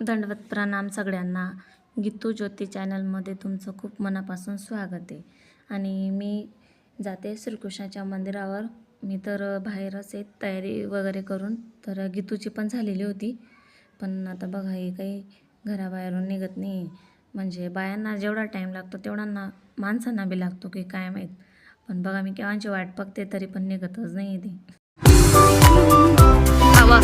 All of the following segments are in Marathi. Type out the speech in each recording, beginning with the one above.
दंडवत प्रणाम सगळ्यांना. गीतू ज्योती चॅनलमध्ये तुमचं खूप मनापासून स्वागत आहे. आणि मी जाते श्रीकृष्णाच्या मंदिरावर. मी तर बाहेरच आहे तयारी वगैरे करून. तर गीतूची पण झालेली होती, पण आता बघा हे काही घराबाहेरून निघत नाही. म्हणजे बायांना जेवढा टाईम लागतो तेवढा माणसांना बी लागतो की काय माहीत. पण बघा मी केव्हाची वाट बघते तरी पण निघतच नाही ती. हवा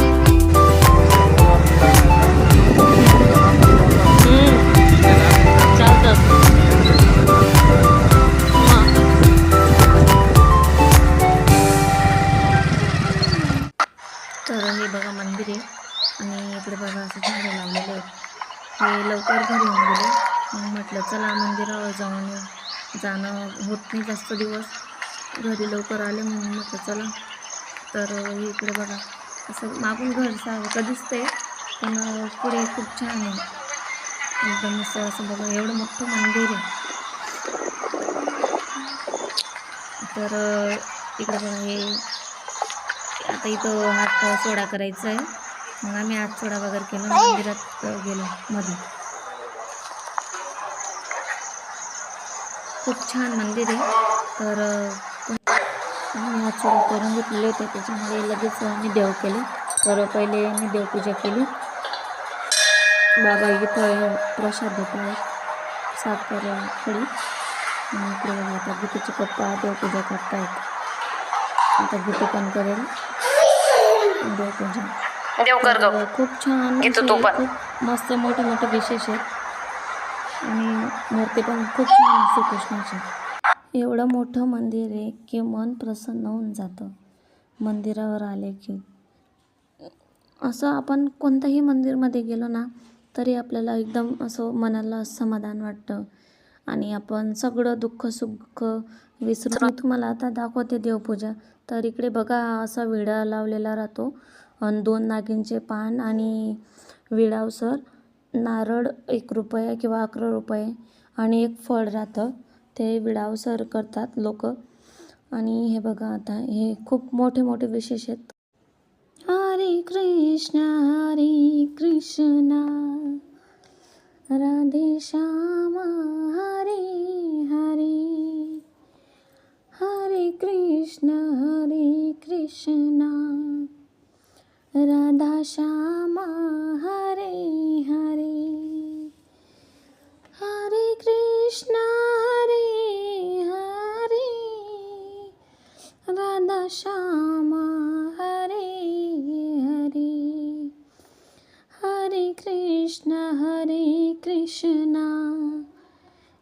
तर हे बघा मंदिर आहे आणि इकडे बघा असं झाडं लावलेले आहेत. हे लवकर घरी येऊन गेले. मग म्हटलं चला मंदिरावर जाऊन येऊ. जाणं होत नाही जास्त दिवस. घरी लवकर आले म्हणून म्हटलं चला. तर इकडे बघा असं मागून घर सारखं दिसतंय, पण पुढे खूप छान आहे. एकदम असं बघा एवढं मोठं मंदिर आहे. तर इकडे बघा हे आता इथं हात सोडा करायचा आहे. मग आम्ही हात सोडा वगैरे केला, मंदिरात गेलो मध्ये. खूप छान मंदिर आहे. तर आम्ही हात सोडा करून घेतलेले होते, त्याच्यामुळे लगेच आम्ही देव केले. तर पहिले आम्ही देवपूजा केली. बाबा इथं प्रसाद देत आहेत, साखर खडी. आणि इकडे बघा आता गीतूचे पप्पा देवपूजा करतायत. आता गीतू पण करेल देवपूजा. खूप छान, खूप मस्त मोठे मोठे विशेष आहेत. आणि मूर्ती पण खूप छान श्रीकृष्णाची. एवढं मोठं मंदिर आहे की मन प्रसन्न होऊन जातं मंदिरावर आले की. असं आपण कोणत्याही मंदिरमध्ये गेलो ना तरी आपल्याला एकदम असं मनाला समाधान वाटतं आणि आपण सगळं दुःख सुख विसरून. मी तुम्हाला आता दाखवते देवपूजा. तर इकडे बघा असा विडा लावलेला राहतो, 2 नागिनचे पान आणि विडावसर नारळ 1 रुपया किंवा 11 रुपये आणि एक फळ राहतं. ते विडावसर करतात लोक. आणि हे बघा आता हे खूप मोठे मोठे विशेष आहेत. हरे कृष्णा राधे श्यामा हरे हरे, हरे कृष्णा राधा श्यामा हरे हरे, हरे कृष्णा हरे राधा श्यामा हरे हरे, हरे कृष्णा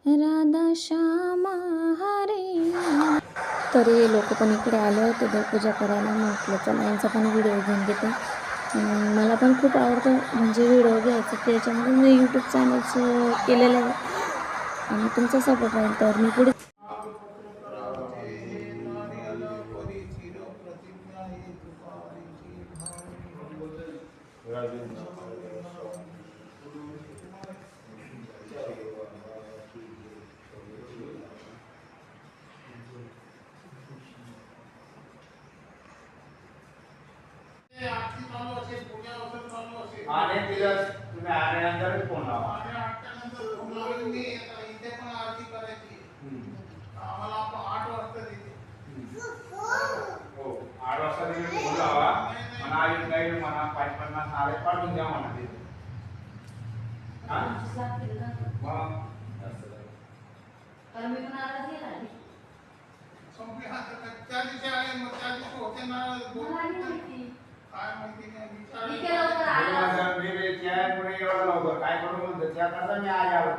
राधा श्यामा हरे. तर हे लोक पण इकडे आले होते देवपूजा करायला. म्हटलं चला यांचा पण व्हिडिओ घेऊन घेते. मला पण खूप आवडतं म्हणजे व्हिडिओ घ्यायचं, त्याच्यामुळे मी यूट्यूब चॅनल्स केलेलं आहे. आणि तुमचा सपोर्ट राहील तर मी पुढे. आणि तिला तुम्ही आल्यानंतरच फोन लावा. इथे पण आरती करायची. आम्हाला 8 वाजता तिथे. हो 8 वाजता तुम्ही फोन लावा. म्हणा आई गाईड म्हणा 550 आले पाठवून द्या म्हणा तिथे. संपले हात त्या दिवशी आले, मग त्या दिवशी होते ना काय माहिती नाही. काय करू म्हणतो त्या करता मी आज आलो.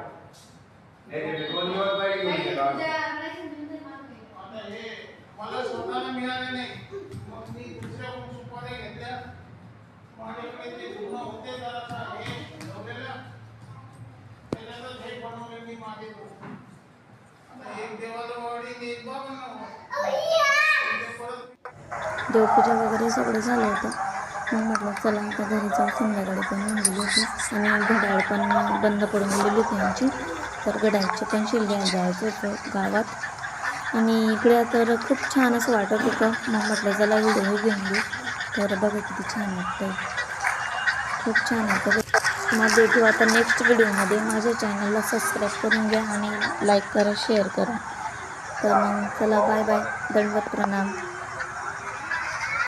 2 दिवस पहिले घेऊन गेलो. आता हे मला स्वतःला मिळाले नाही, मग मी दुसऱ्याकडून सुपाऱ्या घेतल्या. माझ्याकडे ते जुनं होते जरासा हे ठेवलेलं, त्याच्यातच हे बनवले मी मागे. आता एक देवाला वाढी एक बाबा देवपूजा वगैरे सगळं झालं होतं. मग म्हटलं चला आता घरी जाऊ. संध्याकाळी पण येऊन गेली होती आणि घड्याळ पण बंद पडून गेलेली होती आमची. तर घड्याळची पण शिल घ्यायला जायचं होतं गावात. आणि इकडे तर खूप छान असं वाटत होतं. मग म्हटलं चला व्हिडिओ घेऊन घेऊ. तर बघा किती छान वाटतंय, खूप छान वाटतं. मग भेटू आता नेक्स्ट व्हिडिओमध्ये. माझ्या चॅनलला सबस्क्राईब करून घ्या आणि लाईक करा, शेअर करा. तर मग चला, बाय बाय, दंडवत प्रणाम.